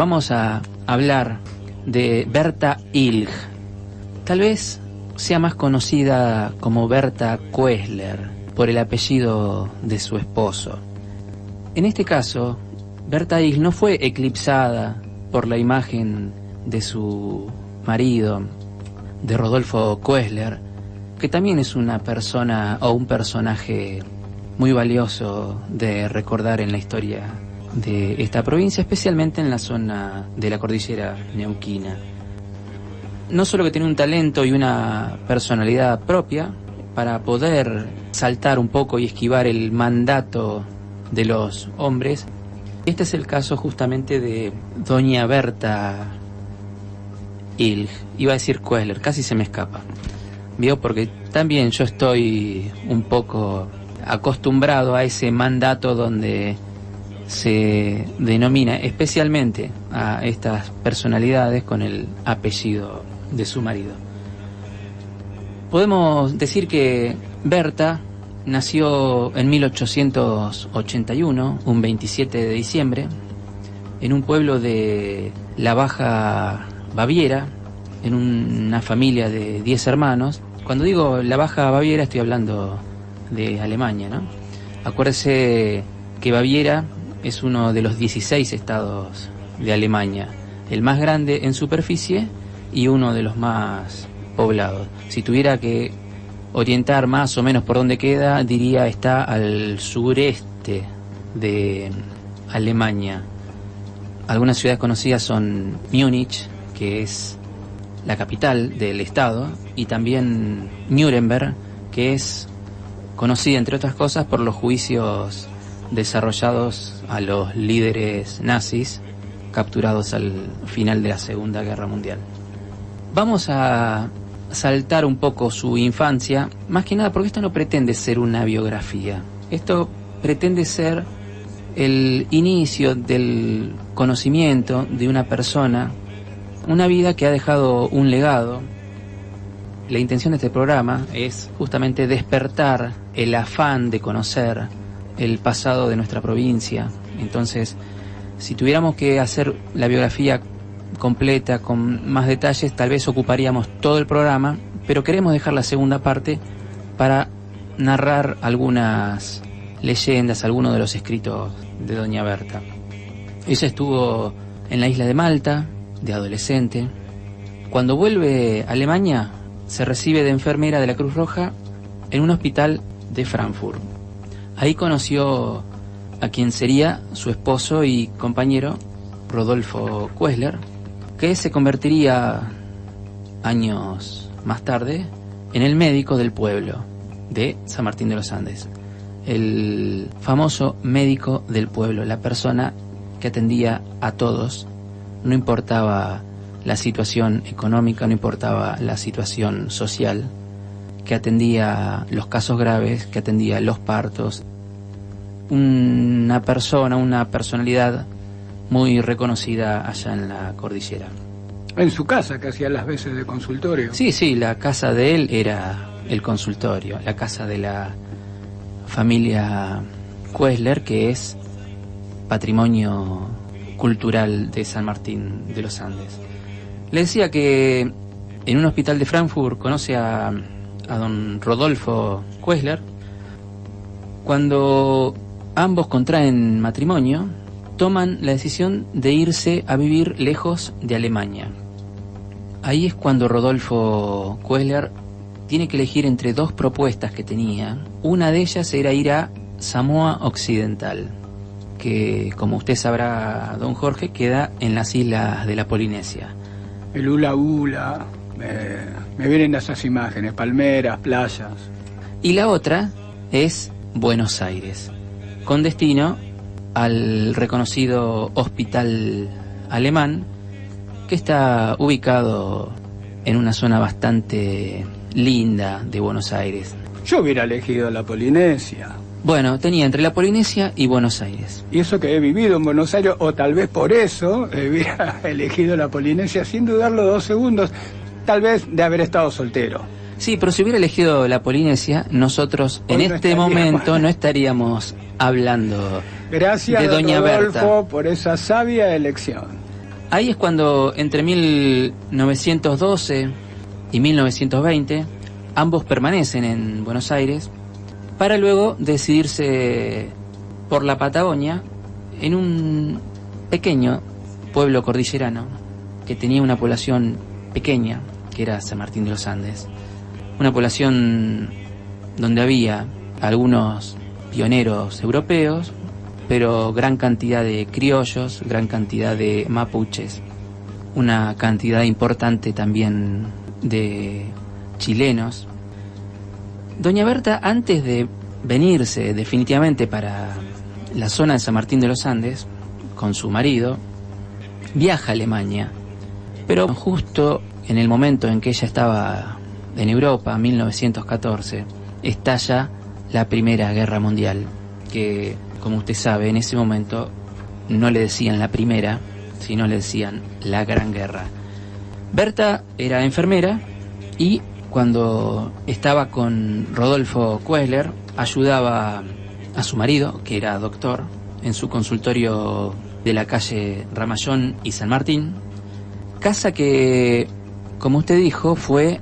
Vamos a hablar de Berta Ilg. Tal vez sea más conocida como Berta Koestler por el apellido de su esposo. En este caso, Berta Ilg no fue eclipsada por la imagen de su marido, de Rodolfo Koestler, que también es una persona o un personaje muy valioso de recordar en la historia de esta provincia, especialmente en la zona de la cordillera neuquina. No solo que tiene un talento y una personalidad propia para poder saltar un poco y esquivar el mandato de los hombres. Este es el caso justamente de doña Berta Ilg. Iba a decir Koestler, casi se me escapa. ¿Vio? Porque también yo estoy un poco acostumbrado a ese mandato donde se denomina especialmente a estas personalidades con el apellido de su marido. Podemos decir que Berta nació en 1881, un 27 de diciembre, en un pueblo de la Baja Baviera, en una familia de 10 hermanos. Cuando digo la Baja Baviera estoy hablando de Alemania, ¿no? Acuérdese que Baviera es uno de los 16 estados de Alemania, el más grande en superficie y uno de los más poblados. Si tuviera que orientar más o menos por dónde queda, diría está al sureste de Alemania. Algunas ciudades conocidas son Múnich, que es la capital del estado, y también Nuremberg, que es conocida entre otras cosas por los juicios desarrollados a los líderes nazis capturados al final de la Segunda Guerra Mundial. Vamos a saltar un poco su infancia, más que nada porque esto no pretende ser una biografía. Esto pretende ser el inicio del conocimiento de una persona, una vida que ha dejado un legado. La intención de este programa es justamente despertar el afán de conocer el pasado de nuestra provincia. Entonces, si tuviéramos que hacer la biografía completa, con más detalles, tal vez ocuparíamos todo el programa, pero queremos dejar la segunda parte para narrar algunas leyendas, algunos de los escritos de doña Berta. Ella estuvo en la isla de Malta, de adolescente. Cuando vuelve a Alemania, se recibe de enfermera de la Cruz Roja en un hospital de Frankfurt. Ahí conoció a quien sería su esposo y compañero, Rodolfo Koestler, que se convertiría años más tarde en el médico del pueblo de San Martín de los Andes. El famoso médico del pueblo, la persona que atendía a todos, no importaba la situación económica, no importaba la situación social, que atendía los casos graves, que atendía los partos. Una persona, una personalidad muy reconocida allá en la cordillera. En su casa, que hacía las veces de consultorio. Sí, la casa de él era el consultorio, la casa de la familia Koestler, que es patrimonio cultural de San Martín de los Andes. Le decía que en un hospital de Frankfurt conoce a don Rodolfo Koestler. Cuando ambos contraen matrimonio, toman la decisión de irse a vivir lejos de Alemania. Ahí es cuando Rodolfo Koestler tiene que elegir entre dos propuestas que tenía. Una de ellas era ir a Samoa Occidental, que, como usted sabrá, don Jorge, queda en las islas de la Polinesia. El hula hula, me vienen esas imágenes, palmeras, playas. Y la otra es Buenos Aires, con destino al reconocido hospital alemán, que está ubicado en una zona bastante linda de Buenos Aires. Yo hubiera elegido la Polinesia. Bueno, tenía entre la Polinesia y Buenos Aires. Y eso que he vivido en Buenos Aires, o tal vez por eso, hubiera elegido la Polinesia sin dudarlo 2 segundos, tal vez de haber estado soltero. Sí, pero si hubiera elegido la Polinesia, nosotros hoy en este momento no estaríamos hablando Gracias, de doña Rodolfo, Berta. por esa sabia elección. Ahí es cuando entre 1912 y 1920 ambos permanecen en Buenos Aires para luego decidirse por la Patagonia, en un pequeño pueblo cordillerano que tenía una población pequeña, que era San Martín de los Andes. Una población donde había algunos pioneros europeos, pero gran cantidad de criollos, gran cantidad de mapuches, una cantidad importante también de chilenos. Doña Berta, antes de venirse definitivamente para la zona de San Martín de los Andes, con su marido, viaja a Alemania, pero justo en el momento en que ella estaba en Europa, 1914, estalla la Primera Guerra Mundial, que, como usted sabe, en ese momento no le decían la primera, sino le decían la Gran Guerra. Berta era enfermera y cuando estaba con Rodolfo Koestler ayudaba a su marido, que era doctor, en su consultorio de la calle Ramallón y San Martín, casa que, como usted dijo, fue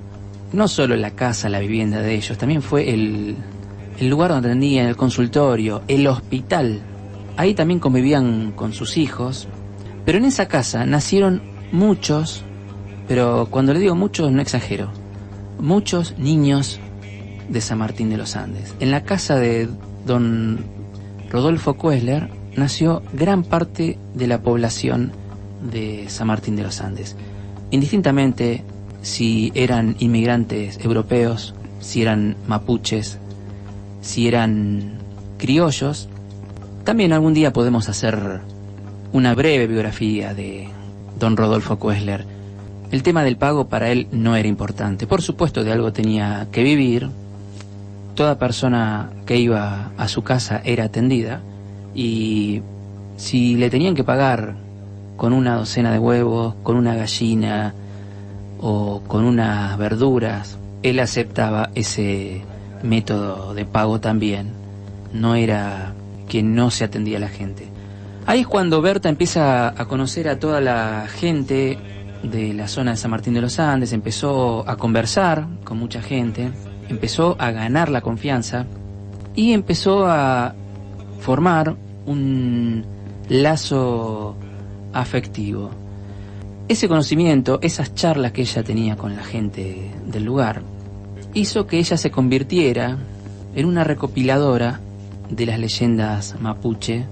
no solo la casa, la vivienda de ellos, también fue el lugar donde atendían, el consultorio, el hospital. Ahí también convivían con sus hijos, pero en esa casa nacieron muchos, pero cuando le digo muchos no exagero, muchos niños de San Martín de los Andes. En la casa de don Rodolfo Koestler nació gran parte de la población de San Martín de los Andes, indistintamente si eran inmigrantes europeos, si eran mapuches, si eran criollos. También algún día podemos hacer una breve biografía de don Rodolfo Koestler. El tema del pago para él no era importante. Por supuesto, de algo tenía que vivir. Toda persona que iba a su casa era atendida, y si le tenían que pagar con una docena de huevos, con una gallina o con unas verduras, él aceptaba ese método de pago también. No era que no se atendía a la gente. Ahí es cuando Berta empieza a conocer a toda la gente de la zona de San Martín de los Andes, empezó a conversar con mucha gente, empezó a ganar la confianza y empezó a formar un lazo afectivo. Ese conocimiento, esas charlas que ella tenía con la gente del lugar, hizo que ella se convirtiera en una recopiladora de las leyendas mapuche,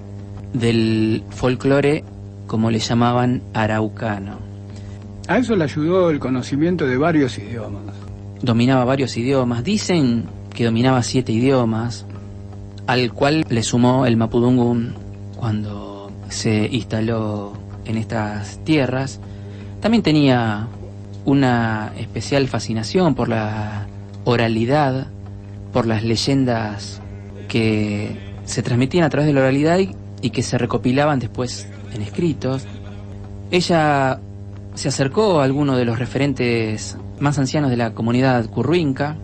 del folclore, como le llamaban, araucano. A eso le ayudó el conocimiento de varios idiomas. Dominaba varios idiomas, dicen que dominaba 7 idiomas, al cual le sumó el mapudungún cuando se instaló en estas tierras. También tenía una especial fascinación por la oralidad, por las leyendas que se transmitían a través de la oralidad y que se recopilaban después en escritos. Ella se acercó a alguno de los referentes más ancianos de la comunidad curruinca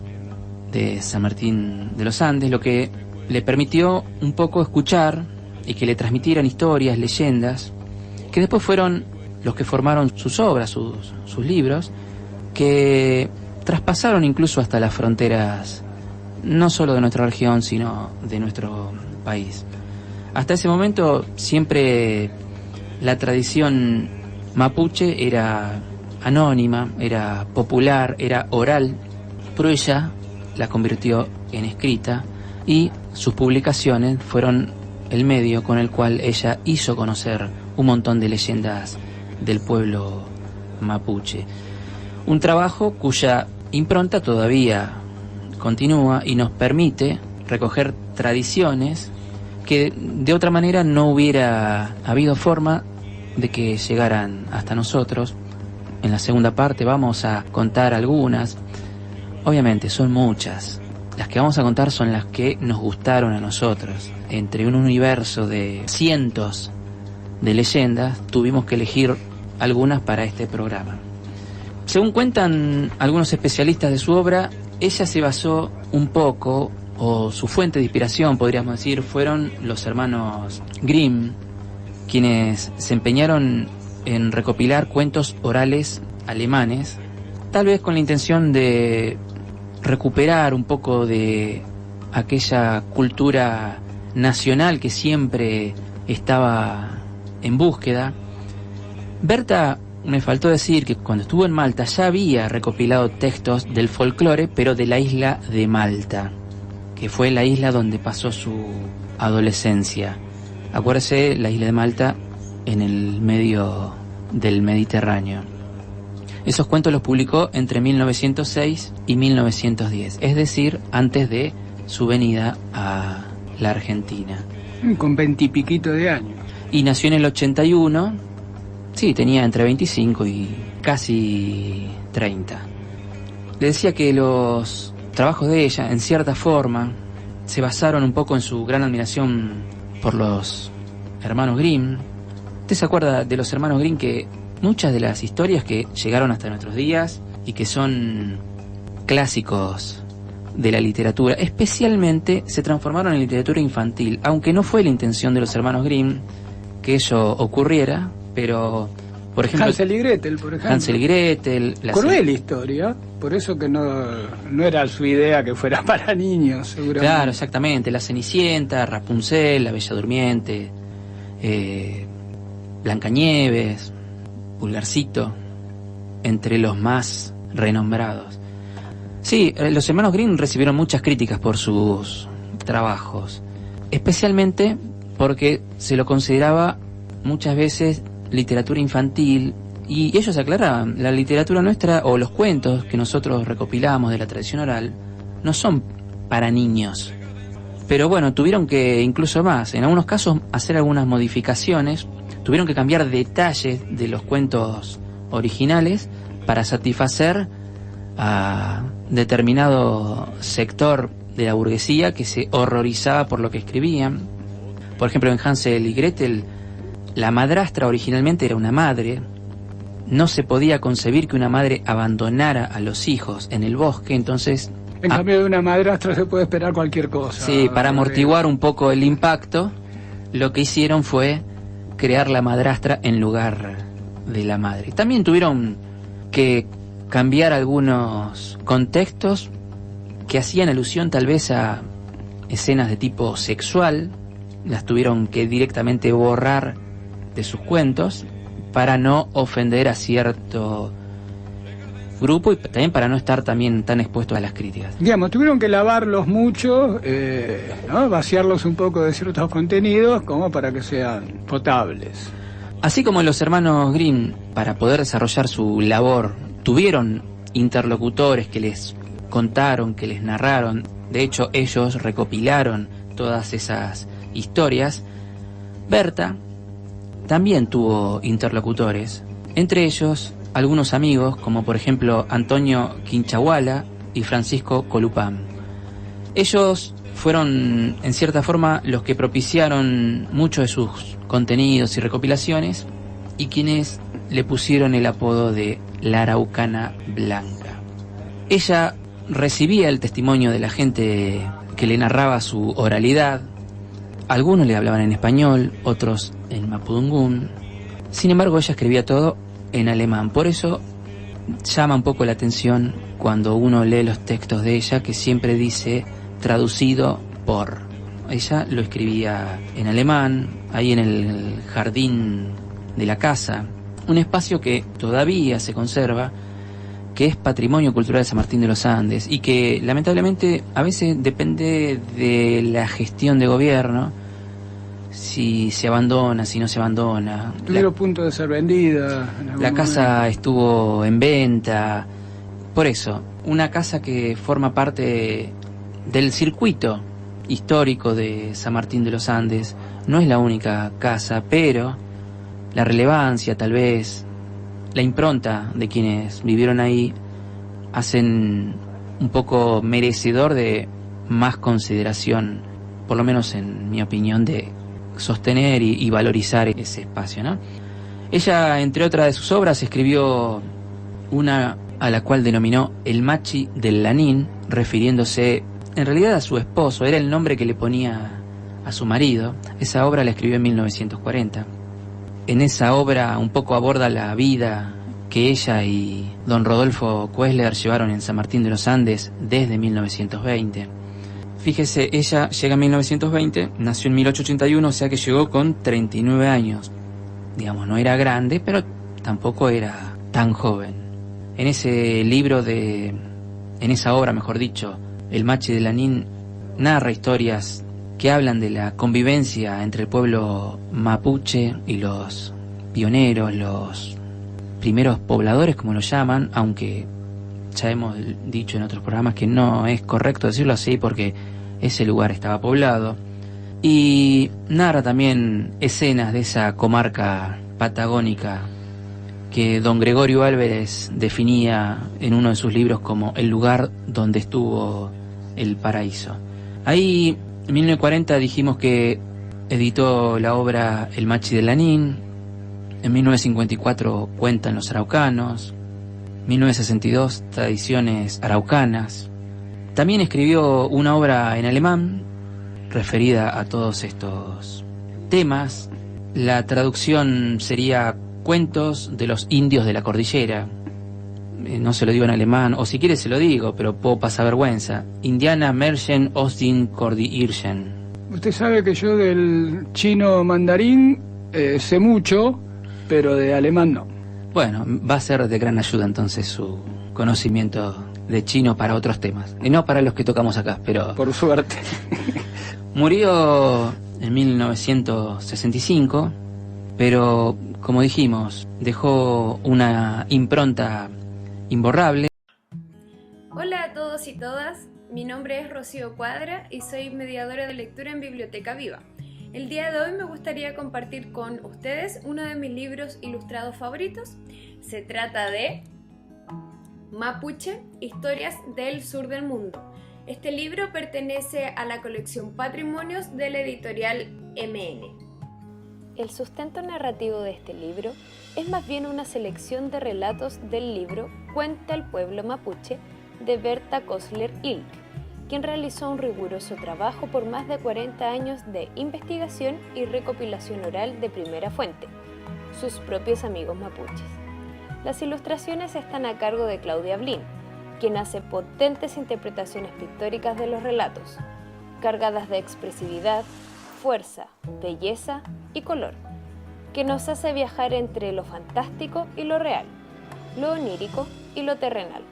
de San Martín de los Andes, lo que le permitió un poco escuchar y que le transmitieran historias, leyendas, que después fueron los que formaron sus obras, sus libros, que traspasaron incluso hasta las fronteras, no solo de nuestra región, sino de nuestro país. Hasta ese momento siempre la tradición mapuche era anónima, era popular, era oral, pero ella la convirtió en escrita y sus publicaciones fueron el medio con el cual ella hizo conocer un montón de leyendas del pueblo mapuche. Un trabajo cuya impronta todavía continúa y nos permite recoger tradiciones que de otra manera no hubiera habido forma de que llegaran hasta nosotros. En la segunda parte vamos a contar algunas. Obviamente son muchas. Las que vamos a contar son las que nos gustaron a nosotros. Entre un universo de cientos de leyendas, tuvimos que elegir algunas para este programa. Según cuentan algunos especialistas de su obra, ella se basó un poco, o su fuente de inspiración, podríamos decir, fueron los hermanos Grimm, quienes se empeñaron en recopilar cuentos orales alemanes, tal vez con la intención de recuperar un poco de aquella cultura nacional que siempre estaba en búsqueda. Berta, me faltó decir que cuando estuvo en Malta ya había recopilado textos del folclore, pero de la isla de Malta, que fue la isla donde pasó su adolescencia. Acuérdese, la isla de Malta en el medio del Mediterráneo. Esos cuentos los publicó entre 1906 y 1910, es decir, antes de su venida a la Argentina. Con 20 y piquito de años. Y nació en el 81, sí, tenía entre 25 y casi 30. Le decía que los trabajos de ella, en cierta forma, se basaron un poco en su gran admiración por los hermanos Grimm. ¿Usted se acuerda de los hermanos Grimm, que muchas de las historias que llegaron hasta nuestros días y que son clásicos de la literatura, especialmente se transformaron en literatura infantil, aunque no fue la intención de los hermanos Grimm que ello ocurriera, pero, por ejemplo... Hansel y Gretel, por ejemplo. Hansel y Gretel... Cruel historia, por eso que no era su idea que fuera para niños, seguramente. Claro, exactamente. La Cenicienta, Rapunzel, La Bella Durmiente, Blancanieves, Pulgarcito, entre los más renombrados. Sí, los hermanos Grimm recibieron muchas críticas por sus trabajos, especialmente porque se lo consideraba muchas veces literatura infantil, y ellos aclaraban, la literatura nuestra o los cuentos que nosotros recopilamos de la tradición oral no son para niños. Pero bueno, tuvieron que, incluso más, en algunos casos, hacer algunas modificaciones, tuvieron que cambiar detalles de los cuentos originales para satisfacer a determinado sector de la burguesía que se horrorizaba por lo que escribían. Por ejemplo, en Hansel y Gretel, la madrastra originalmente era una madre. No se podía concebir que una madre abandonara a los hijos en el bosque, entonces... En cambio de una madrastra se puede esperar cualquier cosa. Sí, para amortiguar un poco el impacto, lo que hicieron fue crear la madrastra en lugar de la madre. También tuvieron que cambiar algunos contextos que hacían alusión tal vez a escenas de tipo sexual. Las tuvieron que directamente borrar de sus cuentos para no ofender a cierto grupo y también para no estar también tan expuestos a las críticas. Digamos, tuvieron que lavarlos mucho, ¿no? Vaciarlos un poco de ciertos contenidos como para que sean potables. Así como los hermanos Grimm, para poder desarrollar su labor, tuvieron interlocutores que les contaron, que les narraron. De hecho, ellos recopilaron todas esas historias. Berta también tuvo interlocutores, entre ellos algunos amigos, como por ejemplo Antonio Quinchahuala y Francisco Colupán. Ellos fueron, en cierta forma, los que propiciaron muchos de sus contenidos y recopilaciones, y quienes le pusieron el apodo de la Araucana Blanca. Ella recibía el testimonio de la gente que le narraba su oralidad. Algunos le hablaban en español, otros en mapudungún. Sin embargo, ella escribía todo en alemán. Por eso llama un poco la atención cuando uno lee los textos de ella, que siempre dice traducido por. Ella lo escribía en alemán, ahí en el jardín de la casa, un espacio que todavía se conserva, que es Patrimonio Cultural de San Martín de los Andes, y que lamentablemente a veces depende de la gestión de gobierno, si se abandona, si no se abandona. Tuvieron punto de ser vendida. La casa estuvo en venta. Por eso, una casa que forma parte del circuito histórico de San Martín de los Andes, no es la única casa, pero la relevancia, tal vez, la impronta de quienes vivieron ahí, hacen un poco merecedor de más consideración, por lo menos en mi opinión, de sostener y valorizar ese espacio, ¿no? Ella, entre otras de sus obras, escribió una a la cual denominó El Machi del Lanín, refiriéndose en realidad a su esposo, era el nombre que le ponía a su marido. Esa obra la escribió en 1940. En esa obra un poco aborda la vida que ella y don Rodolfo Kuesler llevaron en San Martín de los Andes desde 1920. Fíjese, ella llega en 1920, nació en 1881, o sea que llegó con 39 años. Digamos, no era grande, pero tampoco era tan joven. En ese libro en esa obra, mejor dicho, El Machi de Lanín narra historias que hablan de la convivencia entre el pueblo mapuche y los pioneros, los primeros pobladores, como lo llaman, aunque ya hemos dicho en otros programas que no es correcto decirlo así porque ese lugar estaba poblado. Y narra también escenas de esa comarca patagónica que don Gregorio Álvarez definía en uno de sus libros como el lugar donde estuvo el paraíso. Ahí, en 1940 dijimos que editó la obra El Machi de Lanín. En 1954 Cuentan los Araucanos. 1962 Tradiciones Araucanas. También escribió una obra en alemán referida a todos estos temas. La traducción sería Cuentos de los Indios de la Cordillera. No se lo digo en alemán, o si quiere se lo digo, pero puedo pasar vergüenza. Indiana Märchen aus den Kordi-Irschen. Usted sabe que yo del chino mandarín sé mucho, pero de alemán no. Bueno, va a ser de gran ayuda entonces su conocimiento de chino para otros temas. Y no para los que tocamos acá, pero... Por suerte. Murió en 1965, pero como dijimos, dejó una impronta imborrable. Hola a todos y todas, mi nombre es Rocío Cuadra y soy mediadora de lectura en Biblioteca Viva. El día de hoy me gustaría compartir con ustedes uno de mis libros ilustrados favoritos. Se trata de Mapuche, Historias del Sur del Mundo. Este libro pertenece a la colección Patrimonios de la editorial MN. El sustento narrativo de este libro es más bien una selección de relatos del libro Cuenta el pueblo mapuche de Berta Kosler-Ilk, quien realizó un riguroso trabajo por más de 40 años de investigación y recopilación oral de primera fuente, sus propios amigos mapuches. Las ilustraciones están a cargo de Claudia Blin, quien hace potentes interpretaciones pictóricas de los relatos, cargadas de expresividad, fuerza, belleza y color, que nos hace viajar entre lo fantástico y lo real, lo onírico y lo terrenal.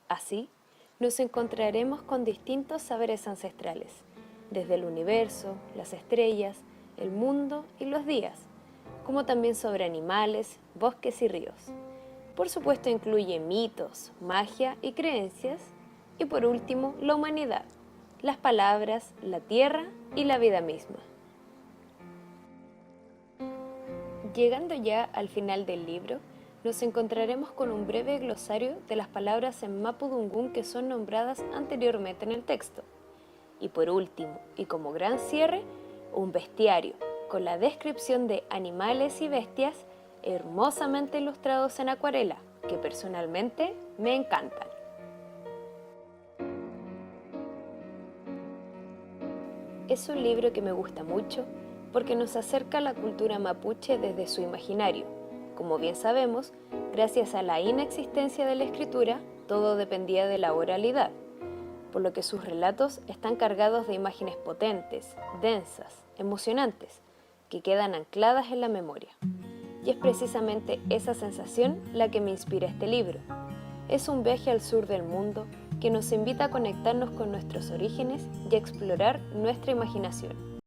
Así, nos encontraremos con distintos saberes ancestrales, desde el universo, las estrellas, el mundo y los días, como también sobre animales, bosques y ríos. Por supuesto incluye mitos, magia y creencias, y por último, la humanidad, las palabras, la tierra y la vida misma. Llegando ya al final del libro, nos encontraremos con un breve glosario de las palabras en mapudungún que son nombradas anteriormente en el texto. Y por último, y como gran cierre, un bestiario con la descripción de animales y bestias hermosamente ilustrados en acuarela, que personalmente me encantan. Es un libro que me gusta mucho porque nos acerca a la cultura mapuche desde su imaginario. Como bien sabemos, gracias a la inexistencia de la escritura, todo dependía de la oralidad, por lo que sus relatos están cargados de imágenes potentes, densas, emocionantes, que quedan ancladas en la memoria. Y es precisamente esa sensación la que me inspira este libro. Es un viaje al sur del mundo que nos invita a conectarnos con nuestros orígenes y a explorar nuestra imaginación.